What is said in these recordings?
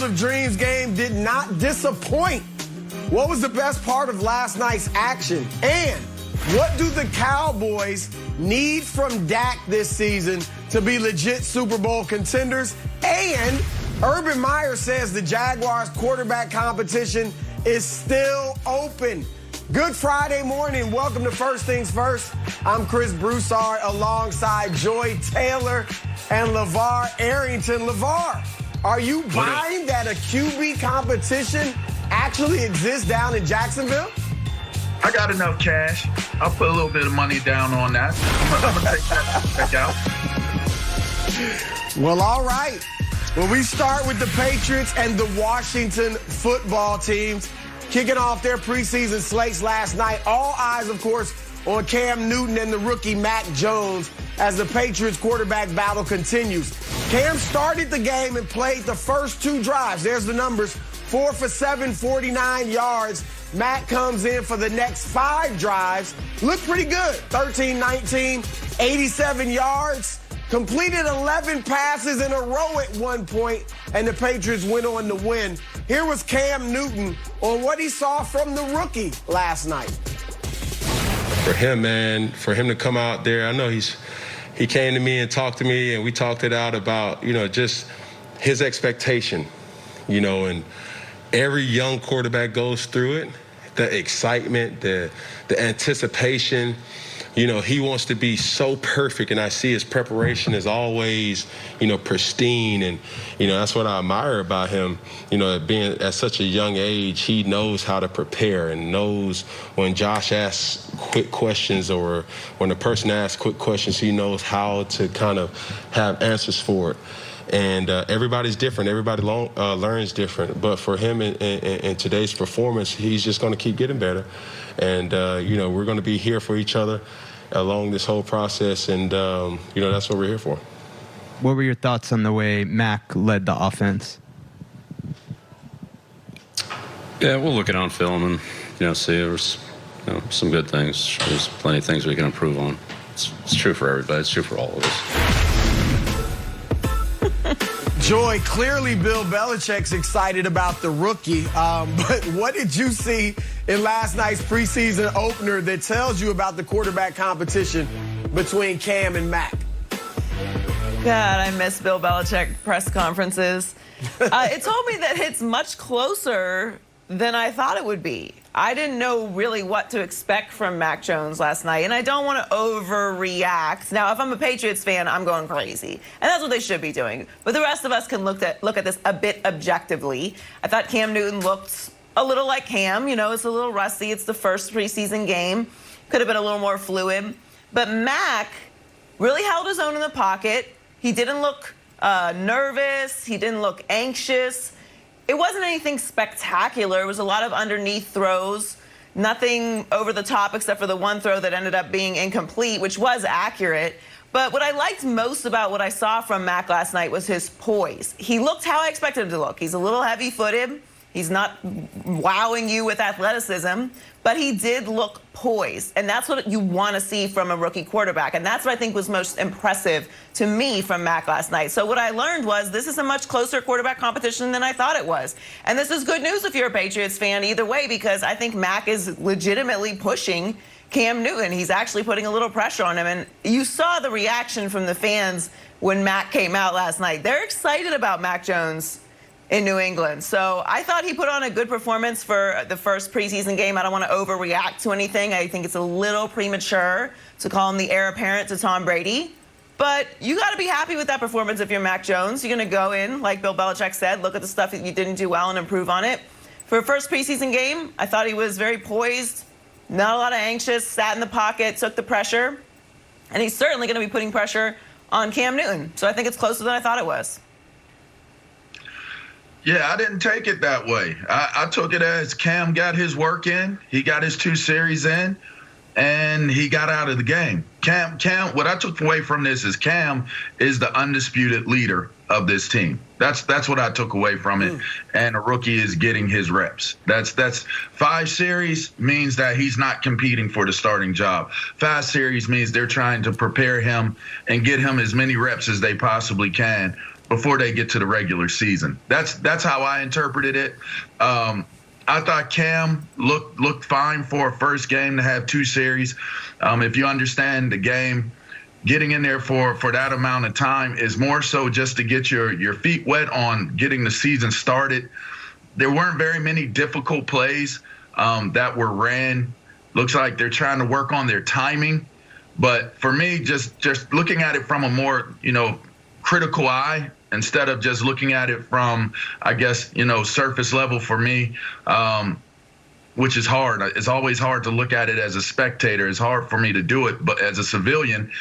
of Dreams game did not disappoint. What was the best part of last night's action? And what do the Cowboys need from Dak this season to be legit Super Bowl contenders? And Urban Meyer says the Jaguars quarterback competition is still open. Good Friday morning. Welcome to First Things First. I'm Chris Broussard alongside Joy Taylor and LeVar Arrington. LeVar, are you buying that a QB competition actually exists down in Jacksonville? I got enough cash. I'll put a little bit of money down on that. I'm going to take that out. Well, all right. Well, we start with the Patriots and the Washington football teams kicking off their preseason slates last night. All eyes, of course, on Cam Newton and the rookie Mac Jones as the Patriots quarterback battle continues. Cam started the game and played the first two drives. There's the numbers, 4 for 7, 49 yards. Mac comes in for the next 5 drives. Looked pretty good, 13-19, 87 yards. Completed 11 passes in a row at one point, and the Patriots went on to win. Here was Cam Newton on what he saw from the rookie last night. For him, man, for him to come out there, I know he came to me and talked to me, and we talked it out about, just his expectation, and every young quarterback goes through it, the excitement, the anticipation. He wants to be so perfect, and I see his preparation is always, pristine, and, that's what I admire about him. Being at such a young age, he knows how to prepare and knows when Josh asks quick questions or when a person asks quick questions, he knows how to kind of have answers for it. And everybody's different. Everybody learns different. But for him in today's performance, he's just going to keep getting better. And, we're going to be here for each other along this whole process. And, that's what we're here for. What were your thoughts on the way Mac led the offense? Yeah, we'll look it on film and, see there was some good things. There's plenty of things we can improve on. It's true for everybody. It's true for all of us. Joy, clearly Bill Belichick's excited about the rookie, but what did you see in last night's preseason opener that tells you about the quarterback competition between Cam and Mac? God, I miss Bill Belichick press conferences. It told me that it's much closer than I thought it would be. I didn't know really what to expect from Mac Jones last night, and I don't want to overreact. Now, if I'm a Patriots fan, I'm going crazy, and that's what they should be doing. But the rest of us can look at this a bit objectively. I thought Cam Newton looked a little like Cam. It's a little rusty. It's the first preseason game. Could have been a little more fluid. But Mac really held his own in the pocket. He didn't look nervous. He didn't look anxious. It wasn't anything spectacular. It was a lot of underneath throws, nothing over the top except for the one throw that ended up being incomplete, which was accurate. But what I liked most about what I saw from Mac last night was his poise. He looked how I expected him to look. He's a little heavy-footed. He's not wowing you with athleticism, but he did look poised. And that's what you want to see from a rookie quarterback. And that's what I think was most impressive to me from Mac last night. So what I learned was this is a much closer quarterback competition than I thought it was. And this is good news if you're a Patriots fan either way, because I think Mac is legitimately pushing Cam Newton. He's actually putting a little pressure on him. And you saw the reaction from the fans when Mac came out last night. They're excited about Mac Jones in New England. So I thought he put on a good performance for the first preseason game. I don't want to overreact to anything. I think it's a little premature to call him the heir apparent to Tom Brady. But you got to be happy with that performance if you're Mac Jones. You're going to go in, like Bill Belichick said, look at the stuff that you didn't do well and improve on it. For a first preseason game, I thought he was very poised, not a lot of anxious, sat in the pocket, took the pressure. And he's certainly going to be putting pressure on Cam Newton. So I think it's closer than I thought it was. Yeah, I didn't take it that way. I took it as Cam got his work in. He got his 2 series in, and he got out of the game. Cam, what I took away from this is Cam is the undisputed leader of this team. That's what I took away from it. And a rookie is getting his reps. That's 5 series means that he's not competing for the starting job. 5 series means they're trying to prepare him and get him as many reps as they possibly can before they get to the regular season. That's how I interpreted it. I thought Cam looked fine for a first game to have 2 series. If you understand the game, getting in there for that amount of time is more so just to get your feet wet on getting the season started. There weren't very many difficult plays that were ran. Looks like they're trying to work on their timing. But for me, just looking at it from a more, critical eye, instead of just looking at it from, I guess, surface level for me, which is hard. It's always hard to look at it as a spectator. It's hard for me to do it, but as a civilian.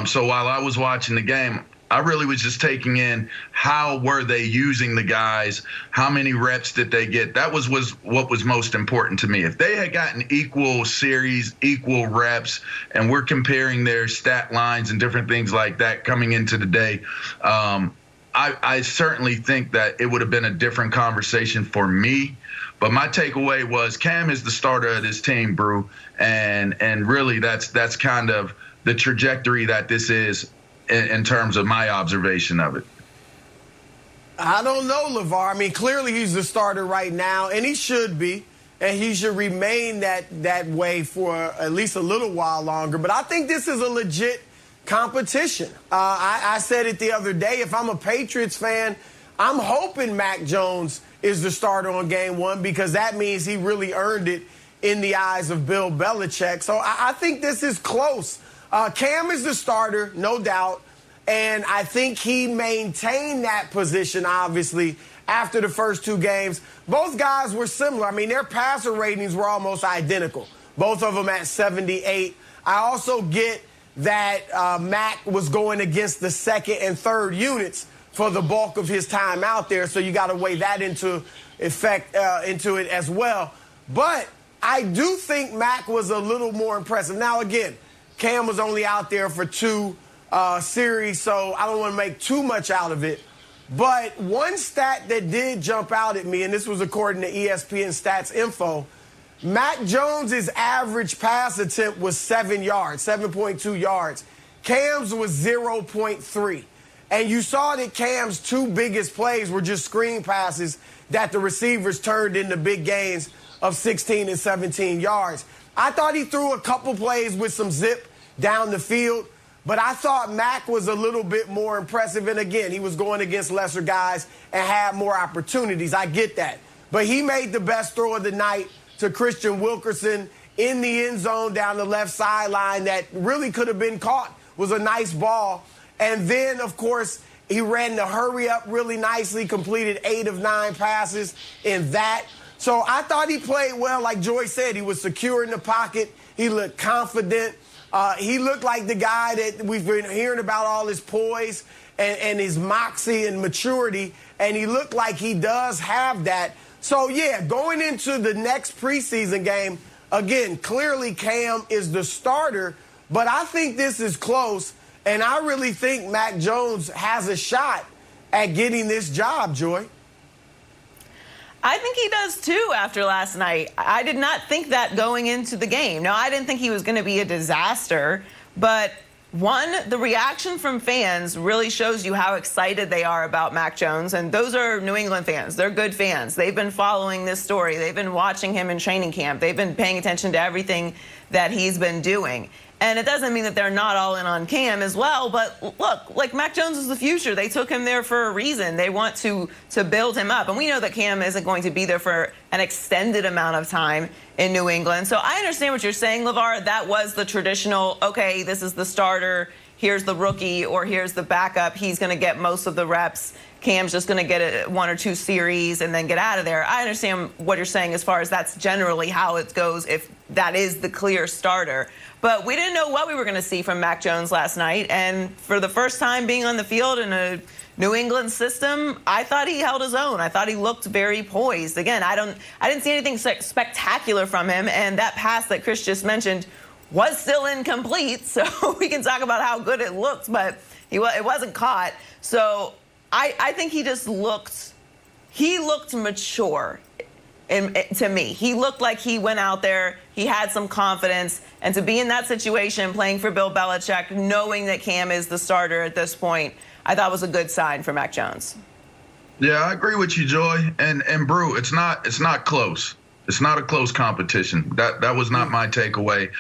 So while I was watching the game, I really was just taking in how were they using the guys, how many reps did they get. That was what was most important to me. If they had gotten equal series, equal reps, and we're comparing their stat lines and different things like that coming into the day, I certainly think that it would have been a different conversation for me. But my takeaway was Cam is the starter of this team, Brew, and really that's kind of the trajectory that this is in terms of my observation of it. I don't know, LeVar. I mean, clearly he's the starter right now, and he should be, and he should remain that way for at least a little while longer. But I think this is a legit competition. I said it the other day. If I'm a Patriots fan, I'm hoping Mac Jones is the starter on game 1 because that means he really earned it in the eyes of Bill Belichick. So I think this is close. Cam is the starter, no doubt, and I think he maintained that position, obviously, after the first 2 games. Both guys were similar. I mean, their passer ratings were almost identical, both of them at 78. I also get that Mac was going against the second and third units for the bulk of his time out there, so you got to weigh that into it as well. But I do think Mac was a little more impressive. Now, again, Cam was only out there for 2 series, so I don't want to make too much out of it. But one stat that did jump out at me, and this was according to ESPN Stats Info, Mac Jones's average pass attempt was 7 yards, 7.2 yards. Cam's was 0.3. And you saw that Cam's 2 biggest plays were just screen passes that the receivers turned into big gains of 16 and 17 yards. I thought he threw a couple plays with some zip down the field, but I thought Mac was a little bit more impressive. And again, he was going against lesser guys and had more opportunities. I get that. But he made the best throw of the night to Christian Wilkerson in the end zone down the left sideline that really could have been caught. It was a nice ball. And then, of course, he ran the hurry up really nicely, completed 8 of 9 passes in that. So I thought he played well. Like Joy said, he was secure in the pocket. He looked confident. He looked like the guy that we've been hearing about, all his poise and his moxie and maturity. And he looked like he does have that. So, yeah, going into the next preseason game, again, clearly Cam is the starter. But I think this is close. And I really think Mac Jones has a shot at getting this job, Joy. I think he does, too, after last night. I did not think that going into the game. Now, I didn't think he was going to be a disaster. But, one, the reaction from fans really shows you how excited they are about Mac Jones. And those are New England fans. They're good fans. They've been following this story. They've been watching him in training camp. They've been paying attention to everything that he's been doing. And it doesn't mean that they're not all in on Cam as well. But look, like Mac Jones is the future. They took him there for a reason. They want to build him up. And we know that Cam isn't going to be there for an extended amount of time in New England. So I understand what you're saying, LeVar. That was the traditional, okay, this is the starter, here's the rookie, or here's the backup. He's going to get most of the reps. Cam's just going to get 1 or 2 series and then get out of there. I understand what you're saying as far as that's generally how it goes if that is the clear starter. But we didn't know what we were going to see from Mac Jones last night. And for the first time being on the field in a New England system, I thought he held his own. I thought he looked very poised. Again, I didn't see anything spectacular from him. And that pass that Chris just mentioned was still incomplete. So we can talk about how good it looked, but it wasn't caught. So I think he just looked mature. To me, he looked like he went out there, he had some confidence, and to be in that situation, playing for Bill Belichick, knowing that Cam is the starter at this point, I thought was a good sign for Mac Jones. Yeah, I agree with you, Joy. And Brew, it's not close. It's not a close competition. That was not my takeaway.